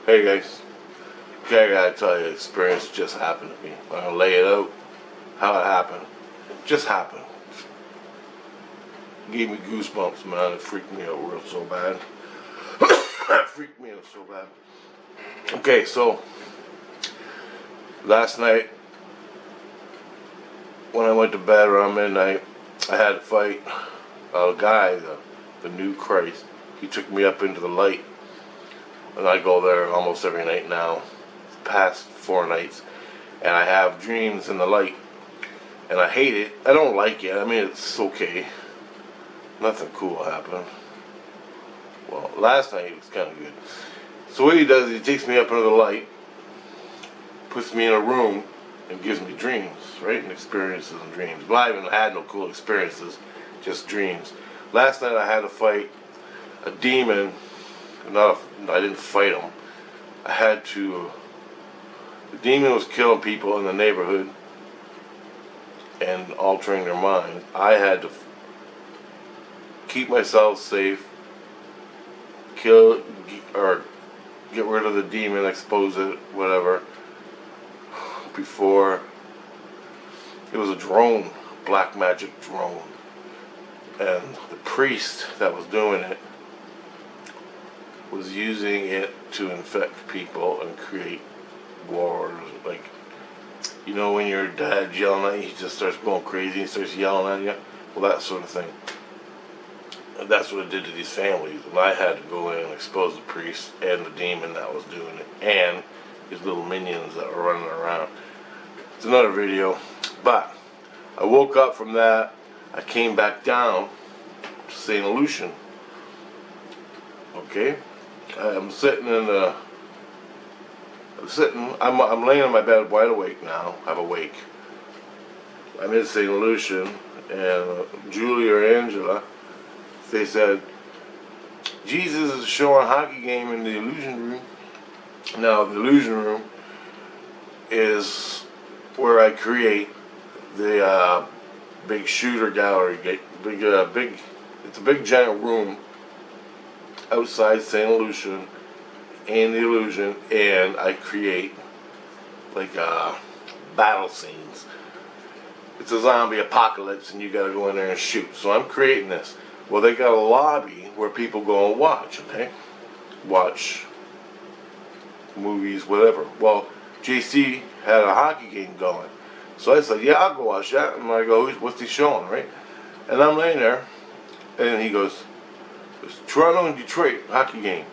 Hey guys, okay, I gotta tell you, an experience just happened to me. I'm gonna lay it out how it happened. It just happened. It gave me goosebumps, man. It freaked me out real so bad. It freaked me out so bad. Okay, so last night when I went to bed around midnight, I had to fight a guy, the new Christ. He took me up into the light. And I go there almost every night now, past 4 nights, and I have dreams in the light, and I hate it. I don't like it. I mean, it's okay. Nothing cool happened. Well, last night it was kind of good. So what he does, he takes me up into the light, puts me in a room, and gives me dreams, right? And experiences and dreams. But I haven't had no cool experiences, just dreams. Last night I had to fight a demon. I didn't fight him. I had to. The demon was killing people in the neighborhood and altering their minds. I had to keep myself safe, kill or get rid of the demon, expose it, whatever. Before it was a drone, black magic drone, and the priest that was doing it was using it to infect people and create wars. Like, you know, when your dad's yelling at you, he just starts going crazy and starts yelling at you. Well, that sort of thing. And that's what it did to these families. And I had to go in and expose the priest and the demon that was doing it, and his little minions that were running around. It's another video. But I woke up from that. I came back down to St Lucian. Okay? I'm sitting in the. I'm laying in my bed wide awake now. I'm awake. I'm in St Lucian, and Julie or Angela, they said, Jesus is showing a hockey game in the illusion room. Now, the illusion room is where I create the big shooter gallery. It's a big giant room outside St. Lucian and the illusion, and I create like battle scenes. It's a zombie apocalypse and you gotta go in there and shoot. So I'm creating this. Well, they got a lobby where people go and watch, okay? Watch movies, whatever. Well, JC had a hockey game going. So I said, yeah, I'll go watch that. And I go, what's he showing, right? And I'm laying there, and he goes, it's Toronto and Detroit hockey game.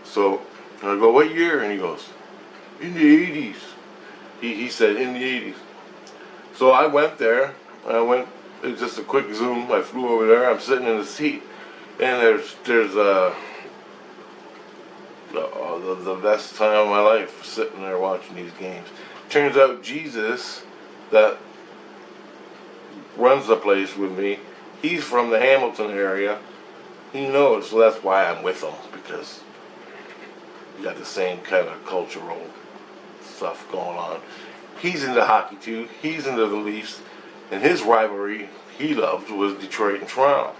So I go, what year? And he goes, in the 80s. He said, in the 80s. So I went there. It was just a quick zoom. I flew over there. I'm sitting in the seat. And there's the best time of my life sitting there watching these games. Turns out Jesus, that runs the place with me, he's from the Hamilton area. He knows, so that's why I'm with him, because we got the same kind of cultural stuff going on. He's into hockey too. He's into the Leafs, and his rivalry he loved was Detroit and Toronto.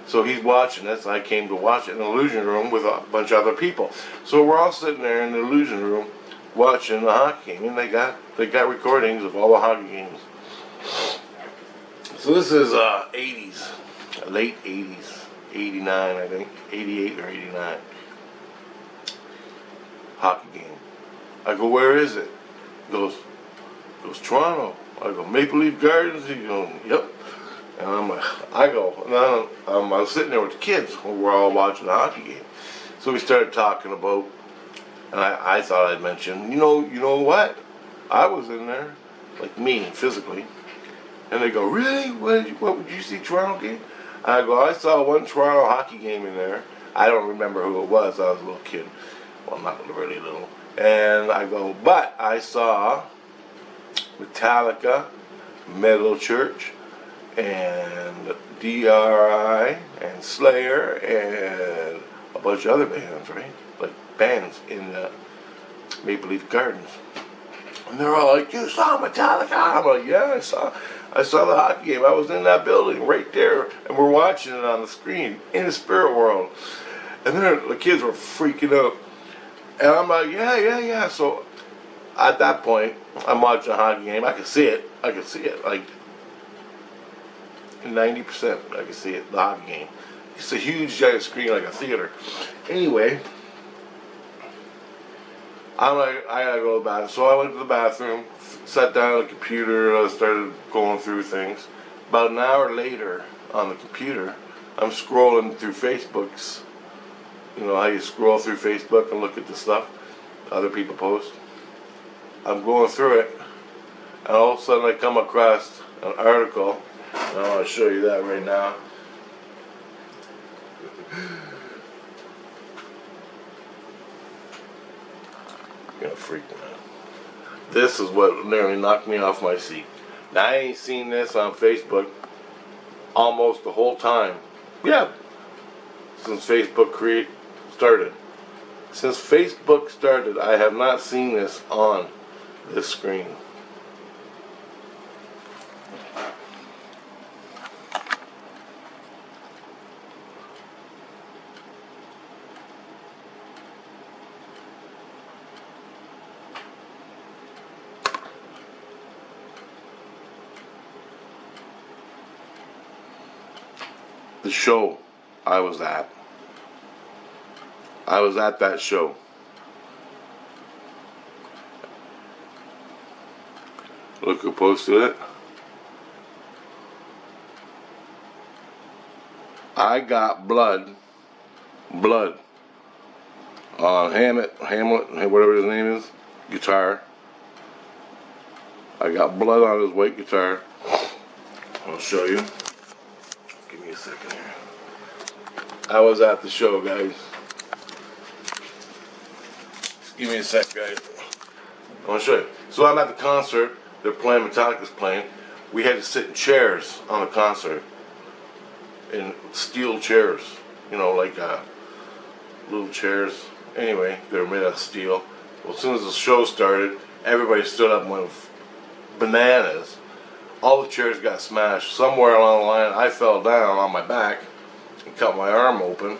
So he's watching this. I came to watch it in the illusion room with a bunch of other people. So we're all sitting there in the illusion room watching the hockey game, and they got recordings of all the hockey games. So this is 80s, late 80s. 89, I think, 88 or 89. Hockey game. I go, where is it? He goes Toronto. I go, Maple Leaf Gardens. He goes, yep. And I'm like, I was sitting there with the kids. We're all watching the hockey game. So we started talking about, and I thought I'd mention, you know what? I was in there, like me, physically. And they go, really? What would you see Toronto game? I go, I saw one Toronto hockey game in there. I don't remember who it was. I was a little kid. Well, not really little. And I go, but I saw Metallica, Metal Church, and DRI, and Slayer, and a bunch of other bands, right? Like bands in the Maple Leaf Gardens. And they're all like, you saw Metallica? I'm like, yeah, I saw the hockey game. I was in that building right there, and we're watching it on the screen in the spirit world. And then the kids were freaking out. And I'm like, yeah. So at that point, I'm watching a hockey game. I can see it. Like 90%. I can see it. The hockey game. It's a huge giant screen, like a theater. Anyway, I'm like, I gotta go to the bathroom. So I went to the bathroom, sat down on the computer, started going through things. About an hour later, on the computer, I'm scrolling through Facebook's. You know how you scroll through Facebook and look at the stuff other people post. I'm going through it, and all of a sudden I come across an article, and I want to show you that right now. Gonna freak me out. This is what nearly knocked me off my seat. Now I ain't seen this on Facebook almost the whole time. Yeah, since Facebook started. Since Facebook started, I have not seen this on this screen. The show I was at. I was at that show. Look who posted it. I got blood on Hamlet, whatever his name is, guitar. I got blood on his white guitar. I'll show you. Give me a second here. I was at the show, guys. Give me a sec, guys. I want to show you. So I'm at the concert. They're playing, Metallica's playing. We had to sit in chairs on the concert. In steel chairs. You know, like little chairs. Anyway, they were made out of steel. Well, as soon as the show started, everybody stood up and went bananas. All the chairs got smashed. Somewhere along the line, I fell down on my back and cut my arm open.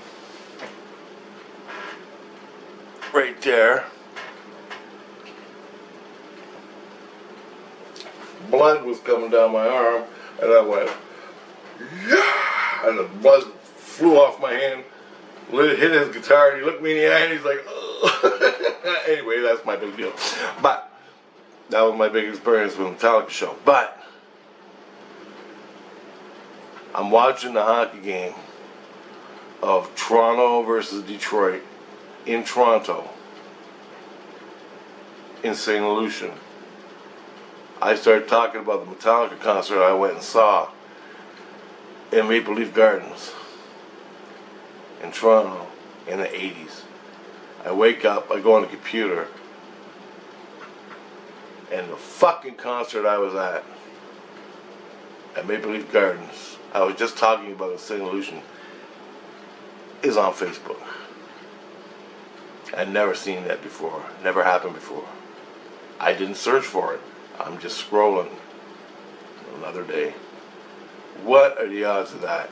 Right there. Blood was coming down my arm, and I went, yeah! And the blood flew off my hand, hit his guitar, and he looked me in the eye, and he's like, oh. Anyway, that's my big deal. But that was my big experience with the Metallica show. But I'm watching the hockey game of Toronto versus Detroit in Toronto, in St Lucian. I started talking about the Metallica concert I went and saw in Maple Leaf Gardens in Toronto in the 80s. I wake up, I go on the computer, and the fucking concert I was at Maple Leaf Gardens, I was just talking about in St Lucian, is on Facebook. I'd never seen that before. Never happened before. I didn't search for it. I'm just scrolling. Another day. What are the odds of that?